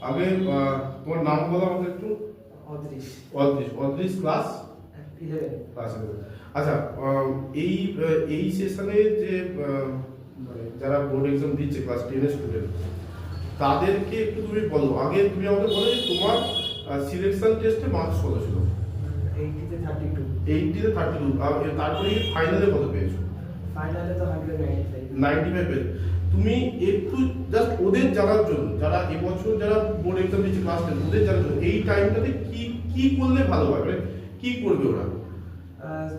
আগে তোমার নাম বলো আমাকে একটু। অদৃশ। অদৃশ। অদৃশ ক্লাস 11। ক্লাস 11। আচ্ছা, এই এই সেশনে যে মানে যারা বোর্ড এক্সাম দিচ্ছে ক্লাস 10 এর স্টুডেন্ট, তাদেরকে একটু তুমি বলো। আগে তুমি আমাকে বলো যে তোমার সিলেকশন টেস্টে মার্কস কত ছিল? 80 তে 32। 80 তে 32। আর তারপরে ফাইনালে কত পেয়েছো? ফাইনালে তো 195। 95 পেয়েছো। তুমি একটু জাস্ট ওদের জানার জন্য, যারা এবছর যারা বোর্ড এক্সাম দিচ্ছে ক্লাস 10, ওদের জানার জন্য এই টাইমটাতে কি কি করলে ভালো হয়, মানে কি করবে ওরা?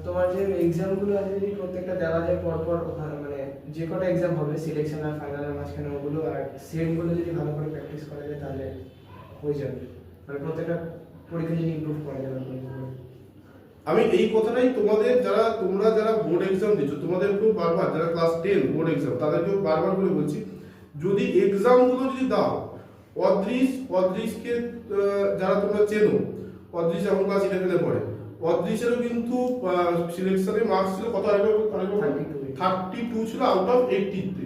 তোমার যে এক্সামগুলো আছে যদি প্রত্যেকটা দেওয়া যায় পরপর, মানে যে কটা এক্সাম হবে সিলেকশন আর ফাইনালের মাঝখানে ওগুলো, আর সেটগুলো যদি ভালো করে প্র্যাকটিস করা যায় তাহলে হয়ে যাবে। মানে প্রত্যেকটা পরীক্ষা যদি ইমপ্রুভ করা যাবে। আমি এই কথাটাই তোমাদের তোমরা যারা বোর্ড এক্সাম দিচ্ছ তোমাদেরকেও বারবার, যারা ক্লাস 10 বোর্ড এক্সাম তাদেরকেও বারবার করে বলছি, যদি এক্সামগুলো যদি দাও, অদৃশকে যারা তোমরা চেনো, অদৃশ এখন ক্লাস 11 পড়ে, অদৃশেরও কিন্তু সিলেকশনে মার্কস ছিল কত? 32 ছিল আউট অফ 80 তে।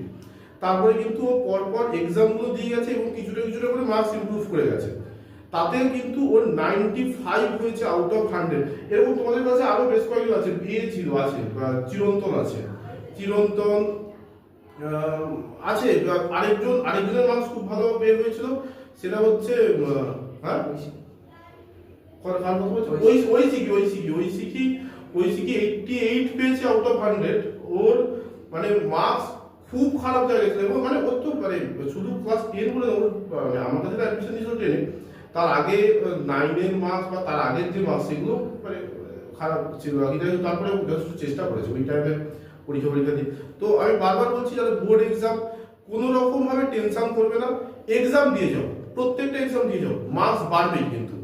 তারপরে কিন্তু ও পরপর এক্সামগুলো দিয়ে গেছে এবং কিছুটা কিছুটা করে মার্কস ইমপ্রুভ করে গেছে, তাতে কিন্তু ওর 95 হয়েছে আউট অফ 100। এরকম তোমাদের কাছে আরো বেশ কয়েকজন আছে, আছে চিরন্তন আছে, চিরন্তন আছে, আরেকজনের মার্কস খুব ভালো বের হয়েছিল, সেটা হচ্ছে হ্যাঁ ঐশিকি 88 পেয়েছে আউট অফ 100। ওর মানে মার্কস খুব খারাপ জায়গায় ছিল, এবং মানে ওর তো মানে শুধু ক্লাস 10 বলে ওর মানে আমার কাছে অ্যাডমিশন নিয়েছিল 10-এ, তার আগে 9-এর মার্কস বা তার আগের যে মার্কস সেগুলো মানে খারাপ ছিল। তারপরে যথেষ্ট চেষ্টা করেছে ওই টাইমে পরীক্ষা দিয়ে। তো আমি বারবার বলছি, যারা বোর্ড এক্সাম কোনো রকম ভাবে টেনশন করবে না, এক্সাম দিয়ে যাও, প্রত্যেকটা এক্সাম দিয়ে যাও, মার্কস বাড়বেই কিন্তু।